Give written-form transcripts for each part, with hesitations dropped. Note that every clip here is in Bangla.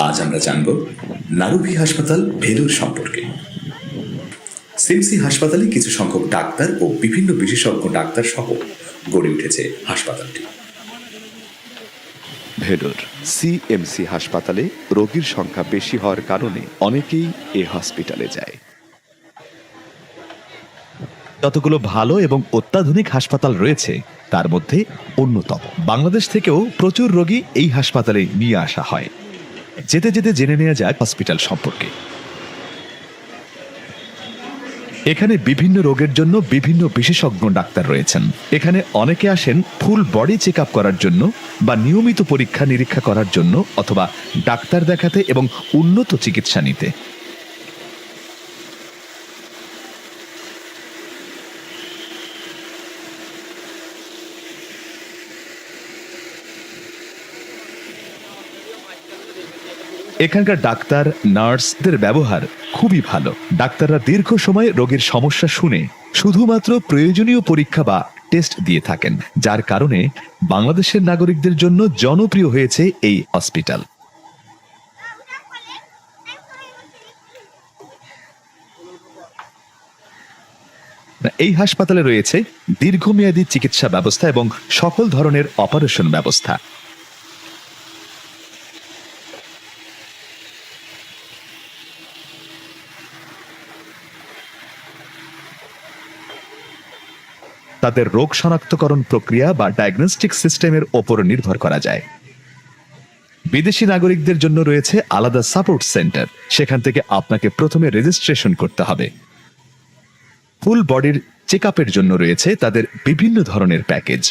আজ আমরা জানব নারুভি হাসপাতাল ভেলোর সম্পর্কে। সিমসি হাসপাতালে কিছু সংখ্যক ডাক্তার ও বিভিন্ন বিশেষজ্ঞ ডাক্তার সহ গড়ে উঠেছে হাসপাতালটি। ভেলোর সিএমসি হাসপাতালে রোগীর সংখ্যা বেশি হওয়ার কারণে অনেকেই এ হসপিটালে যায়। যতগুলো ভালো এবং অত্যাধুনিক হাসপাতাল রয়েছে তার মধ্যে অন্যতম। বাংলাদেশ থেকেও প্রচুর রোগী এই হাসপাতালে নিয়ে আসা হয়। যেতে যেতে জেনে নেওয়া যাক হসপিটাল সম্পর্কে। এখানে বিভিন্ন রোগের জন্য বিভিন্ন বিশেষজ্ঞ ডাক্তার রয়েছেন। এখানে অনেকে আসেন ফুল বডি চেক আপ করার জন্য বা নিয়মিত পরীক্ষা নিরীক্ষা করার জন্য, অথবা ডাক্তার দেখাতে এবং উন্নত চিকিৎসা নিতে। এখানকার ডাক্তার নার্সদের ব্যবহার খুবই ভালো। ডাক্তাররা দীর্ঘ সময় রোগীর সমস্যা শুনে শুধুমাত্র প্রয়োজনীয় পরীক্ষা বা টেস্ট দিয়ে থাকেন, যার কারণে বাংলাদেশের নাগরিকদের জন্য জনপ্রিয় হয়েছে এই হসপিটাল। এই হাসপাতালে রয়েছে দীর্ঘমেয়াদী চিকিৎসা ব্যবস্থা এবং সকল ধরনের অপারেশন ব্যবস্থা। তাদের রোগ শনাক্তকরণ প্রক্রিয়া বা ডায়াগনস্টিক সিস্টেমের ওপর নির্ভর করা যায়। বিদেশি নাগরিকদের জন্য রয়েছে আলাদা সাপোর্ট সেন্টার। সেখান থেকে আপনাকে প্রথমে রেজিস্ট্রেশন করতে হবে। ফুল বডির চেক আপের জন্য রয়েছে তাদের বিভিন্ন ধরনের প্যাকেজ।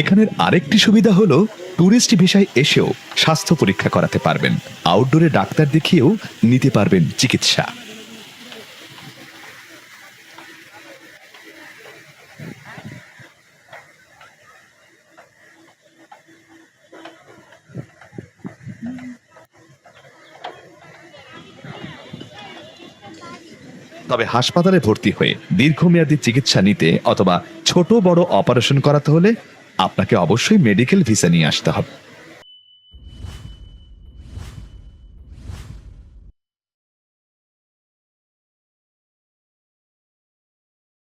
এখানের আরেকটি সুবিধা হলো ট্যুরিস্ট ভিসায় এসেও স্বাস্থ্য পরীক্ষা করাতে পারবেন। আউটডোরে ডাক্তার দেখিয়েও নিতে পারবেন চিকিৎসা। তবে হাসপাতালে ভর্তি হয়ে দীর্ঘমেয়াদী চিকিৎসা নিতে অথবা ছোট বড় অপারেশন করাতে হলে আপনাকে অবশ্যই মেডিকেল ভিসা নিয়ে আসতে হবে।